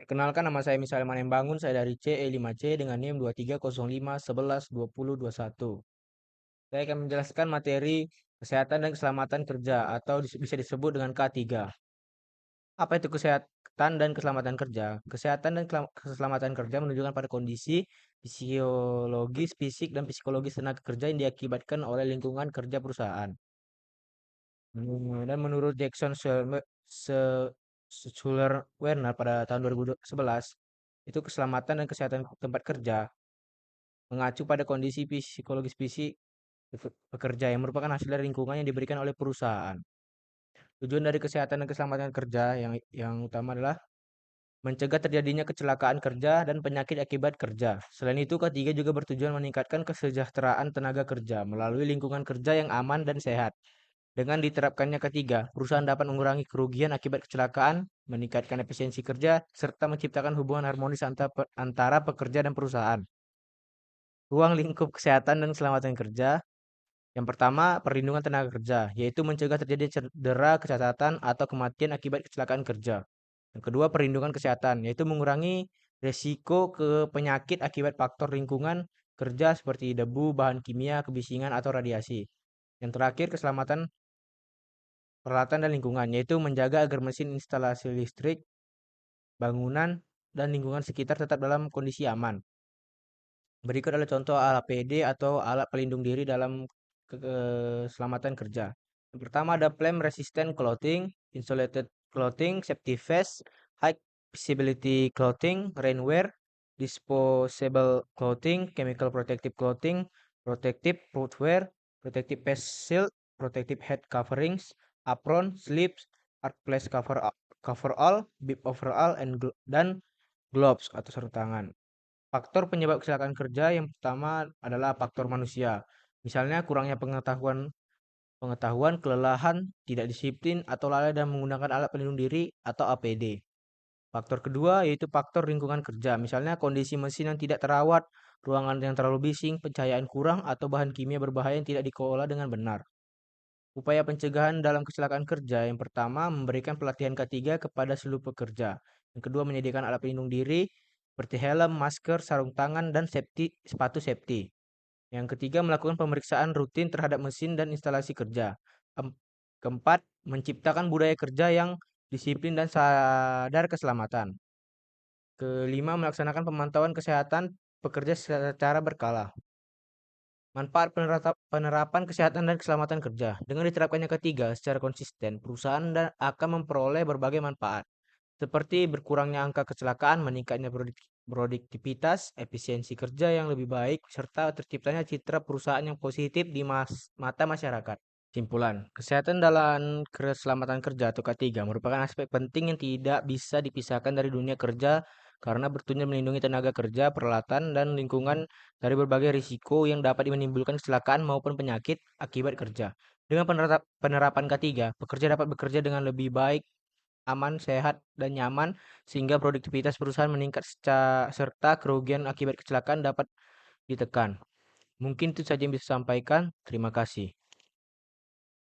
Perkenalkan nama saya Misal Bangun, saya dari CE5C dengan NIM 2305112021. Saya akan menjelaskan materi kesehatan dan keselamatan kerja atau bisa disebut dengan K3. Apa itu kesehatan dan keselamatan kerja? Kesehatan dan keselamatan kerja menunjukkan pada kondisi fisiologis, fisik, dan psikologis tenaga kerja yang diakibatkan oleh lingkungan kerja perusahaan. Dan menurut Jackson Schuler-Werner pada tahun 2011, itu keselamatan dan kesehatan tempat kerja mengacu pada kondisi psikologis fisik pekerja yang merupakan hasil dari lingkungan yang diberikan oleh perusahaan. Tujuan dari kesehatan dan keselamatan kerja yang utama adalah mencegah terjadinya kecelakaan kerja dan penyakit akibat kerja. Selain itu, ketiga juga bertujuan meningkatkan kesejahteraan tenaga kerja melalui lingkungan kerja yang aman dan sehat. Dengan diterapkannya ketiga, perusahaan dapat mengurangi kerugian akibat kecelakaan, meningkatkan efisiensi kerja, serta menciptakan hubungan harmonis antara pekerja dan perusahaan. Ruang lingkup kesehatan dan keselamatan kerja. Yang pertama, perlindungan tenaga kerja, yaitu mencegah terjadi cedera, kecacatan, atau kematian akibat kecelakaan kerja. Yang kedua, perlindungan kesehatan, yaitu mengurangi resiko ke penyakit akibat faktor lingkungan kerja seperti debu, bahan kimia, kebisingan, atau radiasi. Yang terakhir, keselamatan peralatan dan lingkungan, yaitu menjaga agar mesin instalasi listrik, bangunan, dan lingkungan sekitar tetap dalam kondisi aman. Berikut adalah contoh alat APD atau alat pelindung diri dalam keselamatan kerja. Yang pertama ada flame resistant clothing, insulated clothing, safety vest, high visibility clothing, rainwear, disposable clothing, chemical protective clothing, protective footwear, protective face shield, protective head coverings, apron, sleeves, hard place cover all, bib overall, dan gloves atau sarung tangan. Faktor penyebab kecelakaan kerja yang pertama adalah faktor manusia. Misalnya kurangnya pengetahuan, kelelahan, tidak disiplin, atau lalai dalam menggunakan alat pelindung diri atau APD. Faktor kedua yaitu faktor lingkungan kerja. Misalnya kondisi mesin yang tidak terawat, ruangan yang terlalu bising, pencahayaan kurang, atau bahan kimia berbahaya yang tidak dikelola dengan benar. Upaya pencegahan dalam kecelakaan kerja yang pertama memberikan pelatihan K3 kepada seluruh pekerja. Yang kedua menyediakan alat pelindung diri seperti helm, masker, sarung tangan, dan sepatu safety. Yang ketiga melakukan pemeriksaan rutin terhadap mesin dan instalasi kerja. Keempat, menciptakan budaya kerja yang disiplin dan sadar keselamatan. Kelima, melaksanakan pemantauan kesehatan pekerja secara berkala. Manfaat penerapan kesehatan dan keselamatan kerja. Dengan diterapkannya ketiga secara konsisten, perusahaan akan memperoleh berbagai manfaat, seperti berkurangnya angka kecelakaan, meningkatnya produktivitas, efisiensi kerja yang lebih baik, serta terciptanya citra perusahaan yang positif di mata masyarakat. Simpulan, kesehatan dalam keselamatan kerja atau K3 merupakan aspek penting yang tidak bisa dipisahkan dari dunia kerja karena bertujuan melindungi tenaga kerja, peralatan, dan lingkungan dari berbagai risiko yang dapat menimbulkan kecelakaan maupun penyakit akibat kerja. Dengan penerapan K3, pekerja dapat bekerja dengan lebih baik, aman, sehat, dan nyaman, sehingga produktivitas perusahaan meningkat serta kerugian akibat kecelakaan dapat ditekan. Mungkin itu saja yang bisa saya sampaikan. Terima kasih.